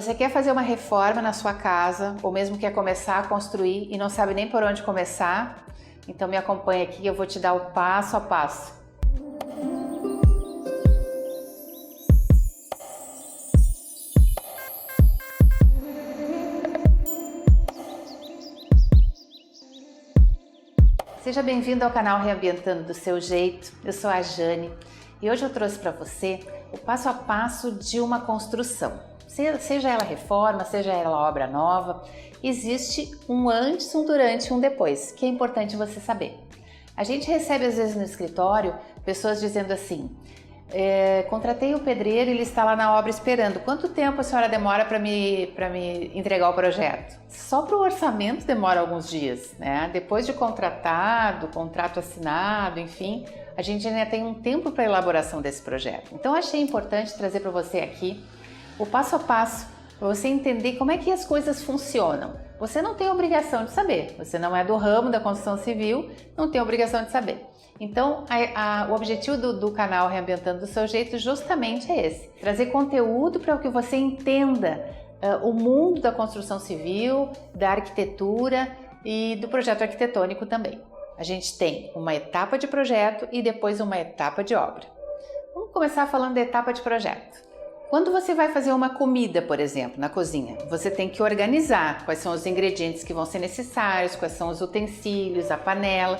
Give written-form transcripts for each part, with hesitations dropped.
Você quer fazer uma reforma na sua casa, ou mesmo quer começar a construir e não sabe nem por onde começar? Então me acompanha aqui, eu vou te dar o passo a passo. Seja bem-vindo ao canal Reambientando do Seu Jeito. Eu sou a Jane e hoje eu trouxe para você o passo a passo de uma construção. Seja ela reforma, seja ela obra nova, existe um antes, um durante e um depois, que é importante você saber. A gente recebe às vezes no escritório pessoas dizendo assim: contratei o pedreiro e ele está lá na obra esperando. Quanto tempo a senhora demora para me entregar o projeto? Só para o orçamento demora alguns dias, né? Depois de contratado, contrato assinado, enfim, a gente ainda tem um tempo para a elaboração desse projeto. Então achei importante trazer para você aqui o passo a passo, para você entender como é que as coisas funcionam. Você não tem obrigação de saber, você não é do ramo da construção civil, não tem obrigação de saber. Então, o objetivo do canal Reambientando do Seu Jeito justamente é esse: trazer conteúdo para que você entenda o mundo da construção civil, da arquitetura e do projeto arquitetônico também. A gente tem uma etapa de projeto e depois uma etapa de obra. Vamos começar falando da etapa de projeto. Quando você vai fazer uma comida, por exemplo, na cozinha, você tem que organizar quais são os ingredientes que vão ser necessários, quais são os utensílios, a panela.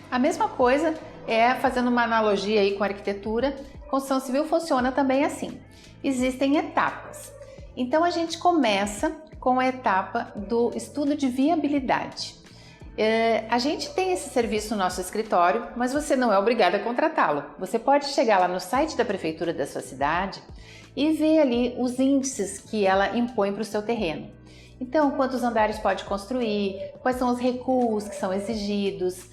A mesma coisa é, fazendo uma analogia aí com a arquitetura, construção civil funciona também assim. Existem etapas. Então a gente começa com a etapa do estudo de viabilidade. A gente tem esse serviço no nosso escritório, mas você não é obrigado a contratá-lo. Você pode chegar lá no site da prefeitura da sua cidade e ver ali os índices que ela impõe para o seu terreno. Então, quantos andares pode construir, quais são os recuos que são exigidos,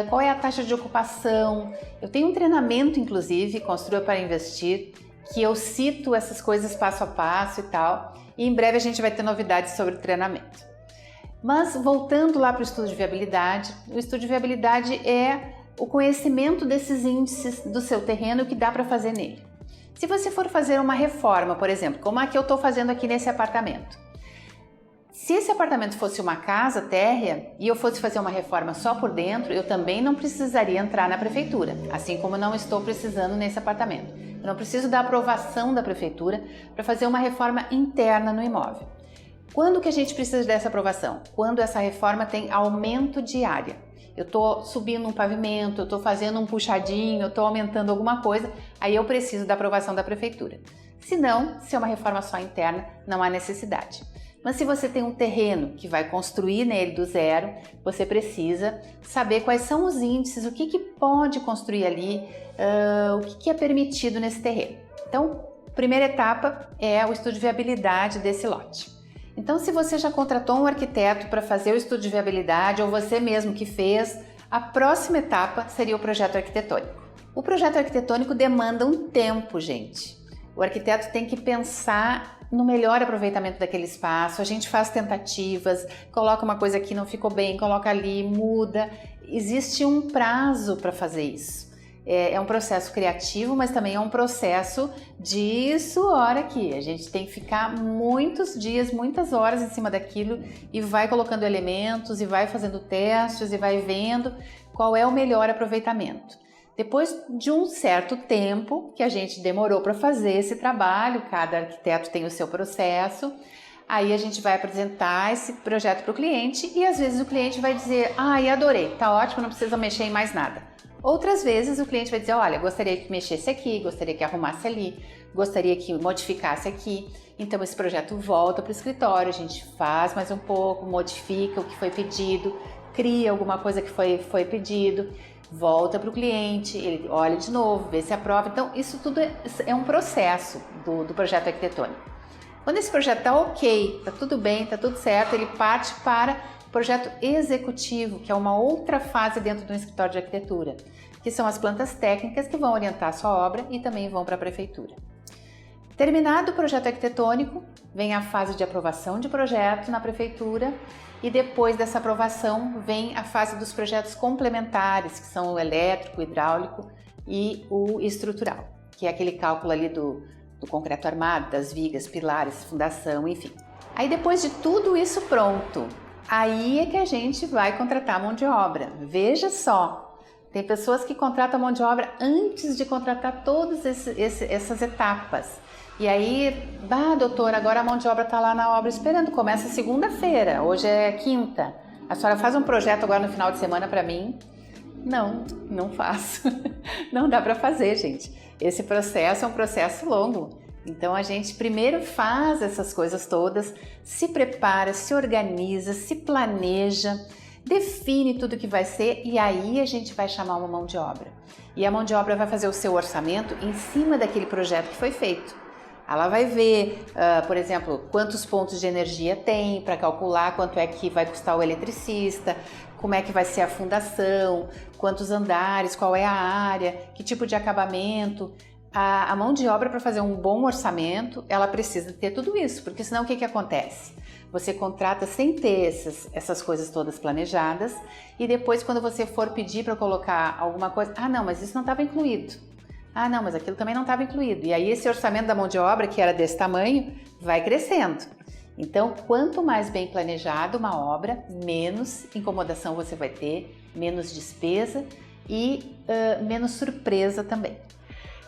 qual é a taxa de ocupação. Eu tenho um treinamento, inclusive, Construa para Investir, que eu cito essas coisas passo a passo e tal, e em breve a gente vai ter novidades sobre o treinamento. Mas voltando lá para o estudo de viabilidade, o estudo de viabilidade é o conhecimento desses índices do seu terreno, o que dá para fazer nele. Se você for fazer uma reforma, por exemplo, como a que eu estou fazendo aqui nesse apartamento, se esse apartamento fosse uma casa térrea e eu fosse fazer uma reforma só por dentro, eu também não precisaria entrar na prefeitura, assim como não estou precisando nesse apartamento. Eu não preciso da aprovação da prefeitura para fazer uma reforma interna no imóvel. Quando que a gente precisa dessa aprovação? Quando essa reforma tem aumento de área. Eu estou subindo um pavimento, eu estou fazendo um puxadinho, eu estou aumentando alguma coisa, aí eu preciso da aprovação da prefeitura. Se não, se é uma reforma só interna, não há necessidade. Mas se você tem um terreno que vai construir nele do zero, você precisa saber quais são os índices, o que pode construir ali, o que é permitido nesse terreno. Então, primeira etapa é o estudo de viabilidade desse lote. Então, se você já contratou um arquiteto para fazer o estudo de viabilidade ou você mesmo que fez, a próxima etapa seria o projeto arquitetônico. O projeto arquitetônico demanda um tempo, gente. O arquiteto tem que pensar no melhor aproveitamento daquele espaço. A gente faz tentativas, coloca uma coisa aqui, não ficou bem, coloca ali, muda. Existe um prazo para fazer isso. É um processo criativo, mas também é um processo de suor aqui. A gente tem que ficar muitos dias, muitas horas em cima daquilo e vai colocando elementos e vai fazendo testes e vai vendo qual é o melhor aproveitamento. Depois de um certo tempo que a gente demorou para fazer esse trabalho, cada arquiteto tem o seu processo, aí a gente vai apresentar esse projeto para o cliente e às vezes o cliente vai dizer: adorei, tá ótimo, não precisa mexer em mais nada. Outras vezes o cliente vai dizer: olha, gostaria que mexesse aqui, gostaria que arrumasse ali, gostaria que modificasse aqui. Então esse projeto volta para o escritório, a gente faz mais um pouco, modifica o que foi pedido, cria alguma coisa que foi pedido, volta para o cliente, ele olha de novo, vê se aprova. Então isso tudo é um processo do projeto arquitetônico. Quando esse projeto está ok, está tudo bem, está tudo certo, ele parte para o projeto executivo, que é uma outra fase dentro do escritório de arquitetura, que são as plantas técnicas que vão orientar a sua obra e também vão para a prefeitura. Terminado o projeto arquitetônico, vem a fase de aprovação de projeto na prefeitura e depois dessa aprovação vem a fase dos projetos complementares, que são o elétrico, o hidráulico e o estrutural, que é aquele cálculo ali do do concreto armado, das vigas, pilares, fundação, enfim. Aí depois de tudo isso pronto, aí é que a gente vai contratar mão de obra. Veja só, tem pessoas que contratam mão de obra antes de contratar todas essas etapas. E aí, doutora, agora a mão de obra está lá na obra esperando, começa segunda-feira, hoje é quinta. A senhora faz um projeto agora no final de semana para mim? Não faço. Não dá para fazer, gente. Esse processo é um processo longo. Então a gente primeiro faz essas coisas todas, se prepara, se organiza, se planeja, define tudo que vai ser e aí a gente vai chamar uma mão de obra. E a mão de obra vai fazer o seu orçamento em cima daquele projeto que foi feito. Ela vai ver, por exemplo, quantos pontos de energia tem para calcular quanto é que vai custar o eletricista, como é que vai ser a fundação, quantos andares, qual é a área, que tipo de acabamento. A mão de obra para fazer um bom orçamento, ela precisa ter tudo isso, porque senão o que acontece? Você contrata sem ter essas coisas todas planejadas e depois quando você for pedir para colocar alguma coisa, não, mas isso não estava incluído. Não, mas aquilo também não estava incluído. E aí esse orçamento da mão de obra, que era desse tamanho, vai crescendo. Então, quanto mais bem planejado uma obra, menos incomodação você vai ter, menos despesa e menos surpresa também.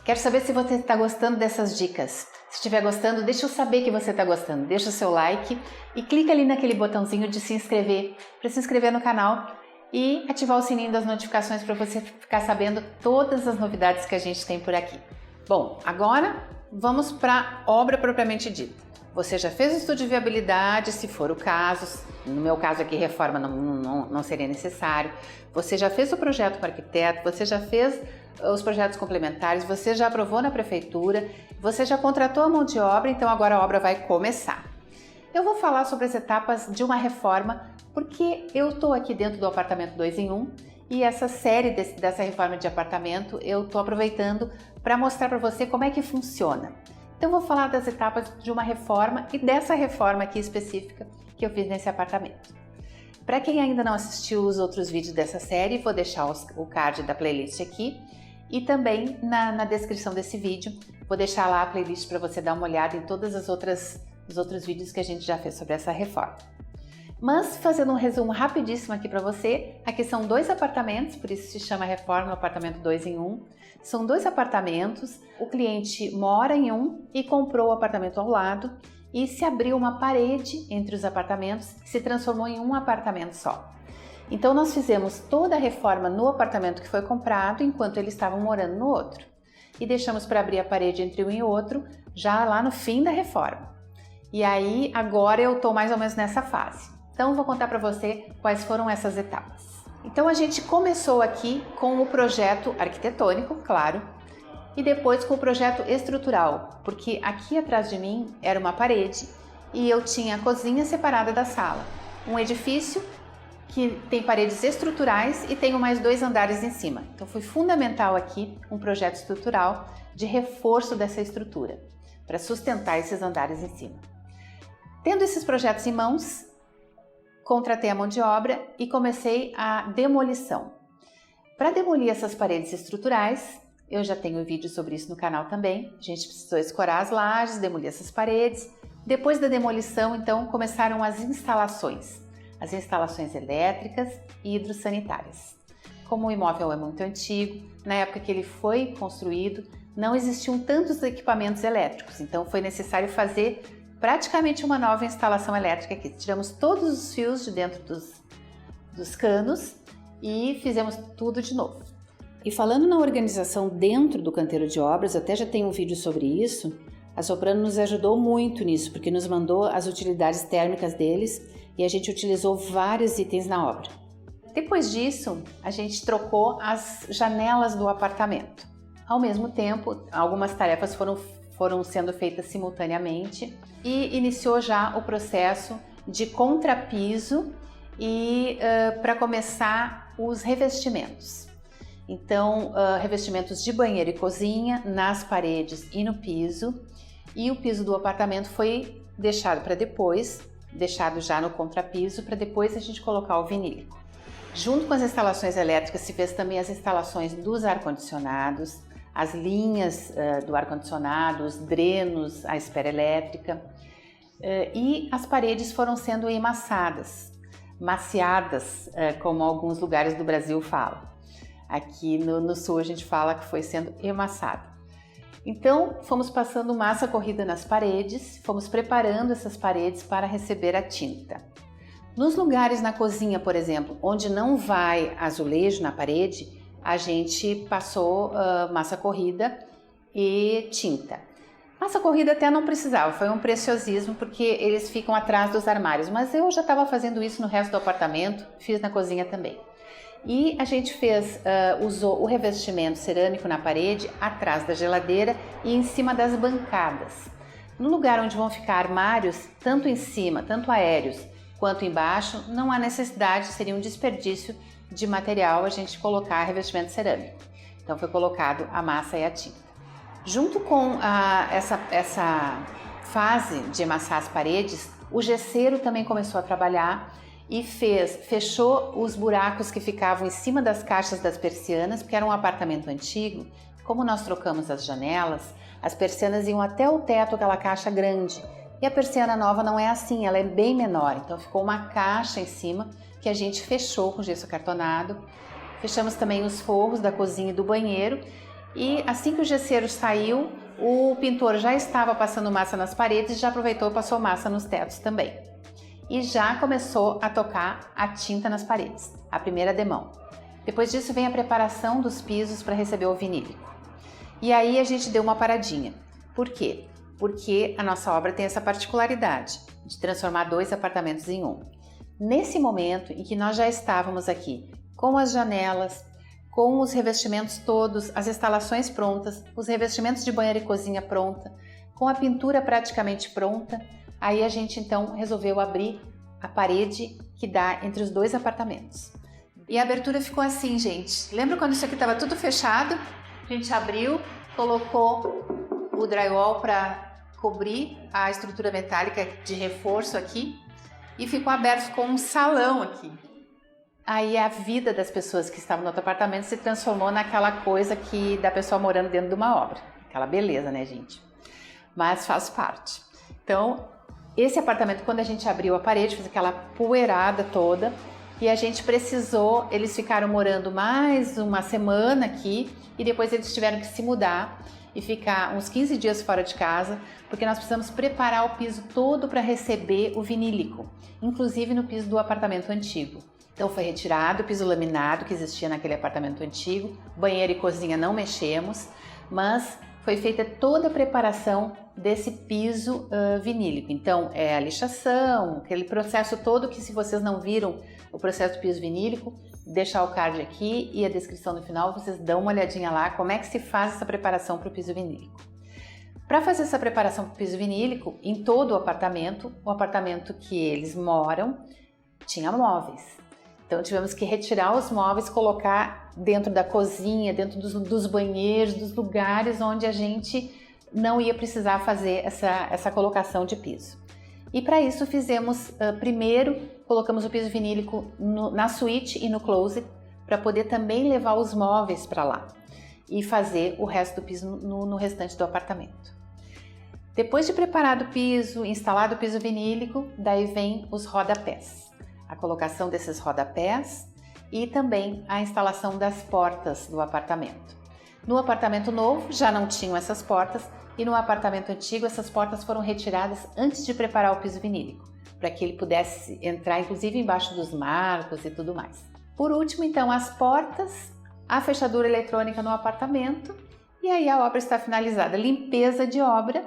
Quero saber se você está gostando dessas dicas. Se estiver gostando, deixa eu saber que você está gostando. Deixa o seu like e clica ali naquele botãozinho de se inscrever, para se inscrever no canal e ativar o sininho das notificações para você ficar sabendo todas as novidades que a gente tem por aqui. Bom, agora vamos para a obra propriamente dita. Você já fez o estudo de viabilidade, se for o caso, no meu caso aqui reforma não seria necessário. Você já fez o projeto com o arquiteto, você já fez os projetos complementares, você já aprovou na prefeitura, você já contratou a mão de obra, então agora a obra vai começar. Eu vou falar sobre as etapas de uma reforma, porque eu estou aqui dentro do apartamento 2 em 1 e essa série dessa reforma de apartamento eu estou aproveitando para mostrar para você como é que funciona. Então eu vou falar das etapas de uma reforma e dessa reforma aqui específica que eu fiz nesse apartamento. Para quem ainda não assistiu os outros vídeos dessa série, vou deixar o card da playlist aqui e também na descrição desse vídeo vou deixar lá a playlist para você dar uma olhada em todas os outros vídeos que a gente já fez sobre essa reforma. Mas fazendo um resumo rapidíssimo aqui para você, aqui são 2 apartamentos, por isso se chama reforma no apartamento 2 em 1. São 2 apartamentos, o cliente mora em um e comprou o apartamento ao lado e se abriu uma parede entre os apartamentos que se transformou em um apartamento só. Então nós fizemos toda a reforma no apartamento que foi comprado enquanto eles estavam morando no outro. E deixamos para abrir a parede entre um e outro já lá no fim da reforma. E aí agora eu estou mais ou menos nessa fase. Então vou contar para você quais foram essas etapas. Então a gente começou aqui com o projeto arquitetônico, claro, e depois com o projeto estrutural, porque aqui atrás de mim era uma parede e eu tinha a cozinha separada da sala. Um edifício que tem paredes estruturais e tenho mais 2 andares em cima. Então foi fundamental aqui um projeto estrutural de reforço dessa estrutura, para sustentar esses andares em cima. Tendo esses projetos em mãos, contratei a mão de obra e comecei a demolição. Para demolir essas paredes estruturais, eu já tenho um vídeo sobre isso no canal também. A gente precisou escorar as lajes, demolir essas paredes. Depois da demolição, então, começaram as instalações elétricas e hidrossanitárias. Como o imóvel é muito antigo, na época que ele foi construído, não existiam tantos equipamentos elétricos, então foi necessário fazer praticamente uma nova instalação elétrica aqui. Tiramos todos os fios de dentro dos canos e fizemos tudo de novo. E falando na organização dentro do canteiro de obras, eu até já tenho um vídeo sobre isso, a Soprano nos ajudou muito nisso, porque nos mandou as utilidades térmicas deles e a gente utilizou vários itens na obra. Depois disso, a gente trocou as janelas do apartamento. Ao mesmo tempo, algumas tarefas foram sendo feitas simultaneamente e iniciou já o processo de contrapiso e para começar os revestimentos. Então, revestimentos de banheiro e cozinha nas paredes e no piso, e o piso do apartamento foi deixado para depois, deixado já no contrapiso, para depois a gente colocar o vinílico. Junto com as instalações elétricas se fez também as instalações dos ar-condicionados, as linhas do ar-condicionado, os drenos, a espera elétrica, e as paredes foram sendo emassadas, maciadas, como alguns lugares do Brasil falam. Aqui no sul a gente fala que foi sendo emassado. Então fomos passando massa corrida nas paredes, fomos preparando essas paredes para receber a tinta. Nos lugares na cozinha, por exemplo, onde não vai azulejo na parede, a gente passou massa corrida e tinta. Massa corrida até não precisava, foi um preciosismo porque eles ficam atrás dos armários, mas eu já estava fazendo isso no resto do apartamento, fiz na cozinha também. E a gente usou o revestimento cerâmico na parede, atrás da geladeira e em cima das bancadas. No lugar onde vão ficar armários, tanto em cima, tanto aéreos, quanto embaixo, não há necessidade, seria um desperdício de material a gente colocar revestimento cerâmico. Então foi colocado a massa e a tinta. Junto com essa fase de emassar as paredes, o gesseiro também começou a trabalhar e fechou os buracos que ficavam em cima das caixas das persianas, porque era um apartamento antigo. Como nós trocamos as janelas, as persianas iam até o teto, aquela caixa grande. E a persiana nova não é assim, ela é bem menor, então ficou uma caixa em cima que a gente fechou com gesso acartonado. Fechamos também os forros da cozinha e do banheiro e assim que o gesseiro saiu, o pintor já estava passando massa nas paredes e já aproveitou e passou massa nos tetos também. E já começou a tocar a tinta nas paredes, a primeira demão. Depois disso vem a preparação dos pisos para receber o vinílico. E aí a gente deu uma paradinha. Por quê? Porque a nossa obra tem essa particularidade de transformar 2 apartamentos em um. Nesse momento em que nós já estávamos aqui com as janelas, com os revestimentos todos, as instalações prontas, os revestimentos de banheiro e cozinha pronta, com a pintura praticamente pronta, aí a gente então resolveu abrir a parede que dá entre os 2 apartamentos. E a abertura ficou assim, gente. Lembra quando isso aqui estava tudo fechado? A gente abriu, colocou o drywall para cobrir a estrutura metálica de reforço aqui e ficou aberto, ficou um salão aqui. Aí a vida das pessoas que estavam no outro apartamento se transformou naquela coisa da pessoa morando dentro de uma obra. Aquela beleza, né, gente? Mas faz parte. Então, esse apartamento, quando a gente abriu a parede, fez aquela poeirada toda e a gente precisou, eles ficaram morando mais uma semana aqui e depois eles tiveram que se mudar e ficar uns 15 dias fora de casa, porque nós precisamos preparar o piso todo para receber o vinílico, inclusive no piso do apartamento antigo. Então foi retirado o piso laminado que existia naquele apartamento antigo, banheiro e cozinha não mexemos, mas foi feita toda a preparação desse piso vinílico. Então é a lixação, aquele processo todo que, se vocês não viram o processo do piso vinílico, deixar o card aqui e a descrição no final, vocês dão uma olhadinha lá como é que se faz essa preparação para o piso vinílico. Para fazer essa preparação para o piso vinílico, em todo o apartamento que eles moram tinha móveis. Então tivemos que retirar os móveis, colocar dentro da cozinha, dentro dos banheiros, dos lugares onde a gente não ia precisar fazer essa colocação de piso. E para isso fizemos, primeiro colocamos o piso vinílico na suíte e no closet, para poder também levar os móveis para lá e fazer o resto do piso no restante do apartamento. Depois de preparado o piso, instalado o piso vinílico, daí vem os rodapés. A colocação desses rodapés e também a instalação das portas do apartamento. No apartamento novo já não tinham essas portas e no apartamento antigo essas portas foram retiradas antes de preparar o piso vinílico, para que ele pudesse entrar inclusive embaixo dos marcos e tudo mais. Por último, então, as portas, a fechadura eletrônica no apartamento e aí a obra está finalizada. Limpeza de obra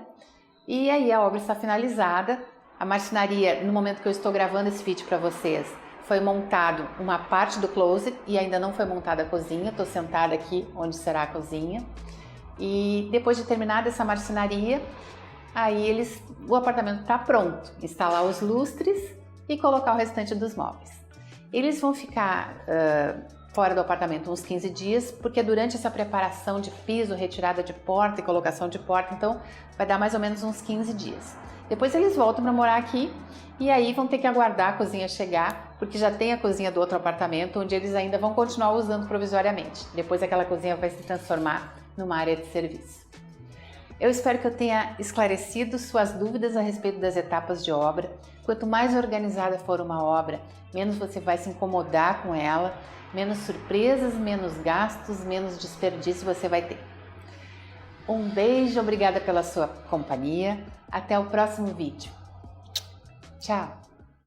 e aí a obra está finalizada. A marcenaria, no momento que eu estou gravando esse vídeo para vocês, foi montado uma parte do closet e ainda não foi montada a cozinha. Estou sentada aqui onde será a cozinha. E depois de terminada essa marcenaria, aí o apartamento está pronto. Instalar os lustres e colocar o restante dos móveis. Eles vão ficar fora do apartamento uns 15 dias, porque durante essa preparação de piso, retirada de porta e colocação de porta, então vai dar mais ou menos uns 15 dias. Depois eles voltam para morar aqui e aí vão ter que aguardar a cozinha chegar, porque já tem a cozinha do outro apartamento, onde eles ainda vão continuar usando provisoriamente. Depois aquela cozinha vai se transformar numa área de serviço. Eu espero que eu tenha esclarecido suas dúvidas a respeito das etapas de obra. Quanto mais organizada for uma obra, menos você vai se incomodar com ela, menos surpresas, menos gastos, menos desperdício você vai ter. Um beijo, obrigada pela sua companhia. Até o próximo vídeo. Tchau!